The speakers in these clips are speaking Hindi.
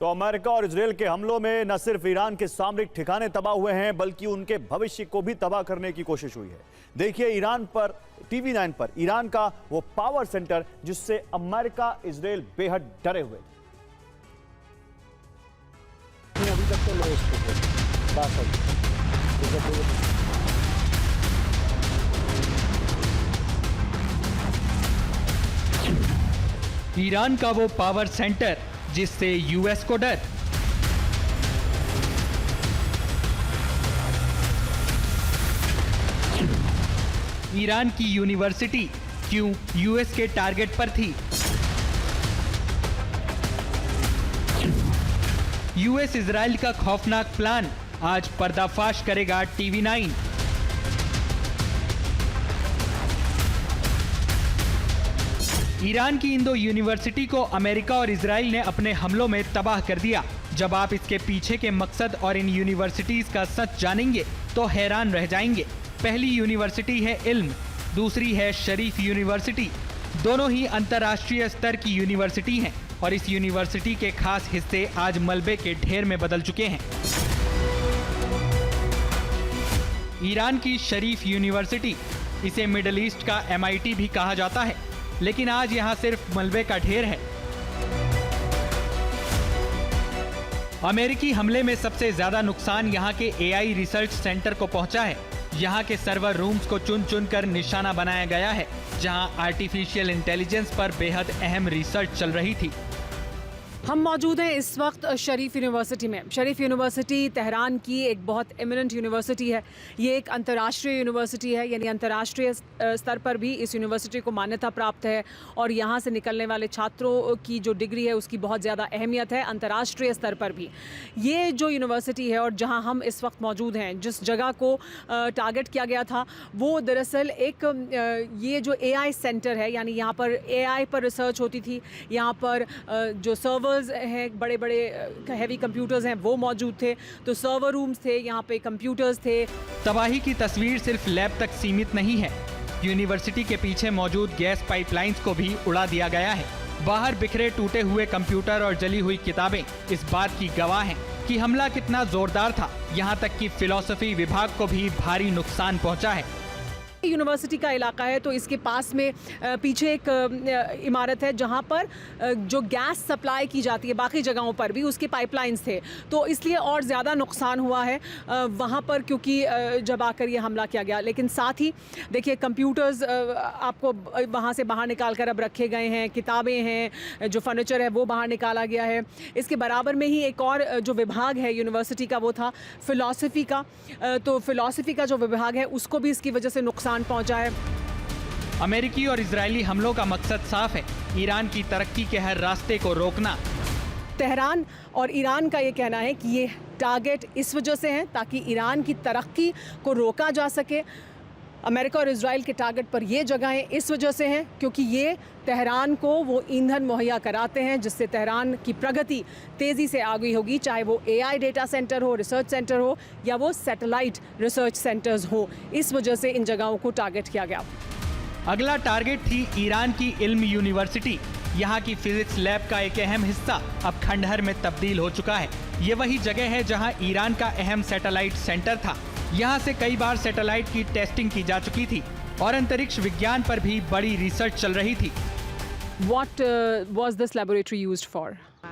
तो अमेरिका और इजरायल के हमलों में न सिर्फ ईरान के सामरिक ठिकाने तबाह हुए हैं बल्कि उनके भविष्य को भी तबाह करने की कोशिश हुई है। देखिए ईरान पर TV9 पर ईरान का वो पावर सेंटर जिससे अमेरिका इजरायल बेहद डरे हुए थे। अभी तक तो ईरान का वो पावर सेंटर जिससे यूएस को डर। ईरान की यूनिवर्सिटी क्यों यूएस के टारगेट पर थी? यूएस इजराइल का खौफनाक प्लान आज पर्दाफाश करेगा TV9। ईरान की इन दो यूनिवर्सिटी को अमेरिका और इजराइल ने अपने हमलों में तबाह कर दिया। जब आप इसके पीछे के मकसद और इन यूनिवर्सिटीज का सच जानेंगे तो हैरान रह जाएंगे। पहली यूनिवर्सिटी है इल्म, दूसरी है शरीफ यूनिवर्सिटी। दोनों ही अंतर्राष्ट्रीय स्तर की यूनिवर्सिटी हैं और इस यूनिवर्सिटी के खास हिस्से आज मलबे के ढेर में बदल चुके हैं। ईरान की शरीफ यूनिवर्सिटी, इसे मिडिल ईस्ट का MIT भी कहा जाता है, लेकिन आज यहाँ सिर्फ मलबे का ढेर है। अमेरिकी हमले में सबसे ज्यादा नुकसान यहाँ के AI रिसर्च सेंटर को पहुंचा है। यहाँ के सर्वर रूम्स को चुन चुन कर निशाना बनाया गया है, जहाँ आर्टिफिशियल इंटेलिजेंस पर बेहद अहम रिसर्च चल रही थी। हम मौजूद हैं इस वक्त शरीफ यूनिवर्सिटी में। शरीफ यूनिवर्सिटी तेहरान की एक बहुत एमिनेंट यूनिवर्सिटी है। ये एक अंतर्राष्ट्रीय यूनिवर्सिटी है, यानी अंतर्राष्ट्रीय स्तर पर भी इस यूनिवर्सिटी को मान्यता प्राप्त है और यहाँ से निकलने वाले छात्रों की जो डिग्री है उसकी बहुत ज़्यादा अहमियत है अंतर्राष्ट्रीय स्तर पर भी। ये जो यूनिवर्सिटी है और जहाँ हम इस वक्त मौजूद हैं, जिस जगह को टारगेट किया गया था, वो दरअसल एक ये जो AI सेंटर है, यानी यहाँ पर AI पर रिसर्च होती थी। यहाँ पर जो सर्वर हैं, बड़े बड़े हैवी कंप्यूटर्स हैं, वो मौजूद थे। तो सर्वर रूम्स थे, यहाँ पे कंप्यूटर्स थे। तबाही की तस्वीर सिर्फ लैब तक सीमित नहीं है। यूनिवर्सिटी के पीछे मौजूद गैस पाइपलाइंस को भी उड़ा दिया गया है। बाहर बिखरे टूटे हुए कंप्यूटर और जली हुई किताबें इस बात की गवाह हैं कि हमला कितना जोरदार था। यहाँ तक कि फिलॉसफी विभाग को भी भारी नुकसान पहुँचा है। यूनिवर्सिटी का इलाका है, तो इसके पास में पीछे एक इमारत है जहाँ पर जो गैस सप्लाई की जाती है, बाकी जगहों पर भी उसके पाइपलाइंस थे, तो इसलिए और ज़्यादा नुकसान हुआ है वहाँ पर, क्योंकि जब आकर ये हमला किया गया। लेकिन साथ ही देखिए कंप्यूटर्स आपको वहाँ से बाहर निकाल कर अब रखे गए हैं, किताबें हैं, जो फर्नीचर है वो बाहर निकाला गया है। इसके बराबर में ही एक और जो विभाग है यूनिवर्सिटी का, वो था फ़िलॉसफी का। तो फ़िलॉसफी का जो विभाग है उसको भी इसकी वजह से नुकसान पहुंचा है। अमेरिकी और इजरायली हमलों का मकसद साफ है, ईरान की तरक्की के हर रास्ते को रोकना। तेहरान और ईरान का ये कहना है कि ये टारगेट इस वजह से हैं ताकि ईरान की तरक्की को रोका जा सके। अमेरिका और इजराइल के टारगेट पर ये जगहें इस वजह से हैं क्योंकि ये तेहरान को वो ईंधन मुहैया कराते हैं जिससे तेहरान की प्रगति तेज़ी से आगे होगी, चाहे वो AI डेटा सेंटर हो, रिसर्च सेंटर हो, या वो सैटेलाइट रिसर्च सेंटर्स हो। इस वजह से इन जगहों को टारगेट किया गया। अगला टारगेट थी ईरान की इल्म यूनिवर्सिटी। यहाँ की फिजिक्स लैब का एक अहम हिस्सा अब खंडहर में तब्दील हो चुका है। ये वही जगह है जहाँ ईरान का अहम सैटेलाइट सेंटर था। यहाँ से कई बार सैटेलाइट की टेस्टिंग की जा चुकी थी और अंतरिक्ष विज्ञान पर भी बड़ी रिसर्च चल रही थी। What was this laboratory used for?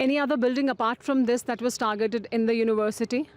Any other building apart from this that was targeted in the university?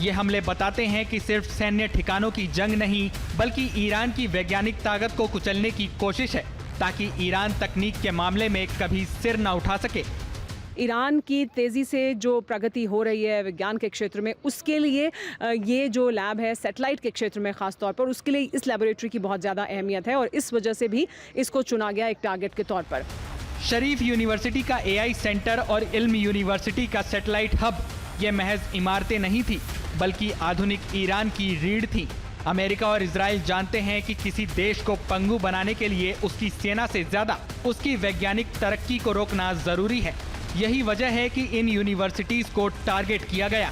ये हमले बताते हैं कि सिर्फ सैन्य ठिकानों की जंग नहीं बल्कि ईरान की वैज्ञानिक ताकत को कुचलने की कोशिश है ताकि ईरान तकनीक के मामले में कभी सिर न उठा सके। ईरान की तेज़ी से जो प्रगति हो रही है विज्ञान के क्षेत्र में, उसके लिए ये जो लैब है सैटेलाइट के क्षेत्र में ख़ास तौर पर, उसके लिए इस लैबोरेटरी की बहुत ज़्यादा अहमियत है और इस वजह से भी इसको चुना गया एक टारगेट के तौर पर। शरीफ यूनिवर्सिटी का AI सेंटर और इल्म यूनिवर्सिटी का सैटेलाइट हब ये महज इमारतें नहीं थी बल्कि आधुनिक ईरान की रीढ़ थी। अमेरिका और इजराइल जानते हैं कि किसी देश को पंगु बनाने के लिए उसकी सेना से ज्यादा उसकी वैज्ञानिक तरक्की को रोकना जरूरी है। यही वजह है कि इन यूनिवर्सिटीज को टारगेट किया गया।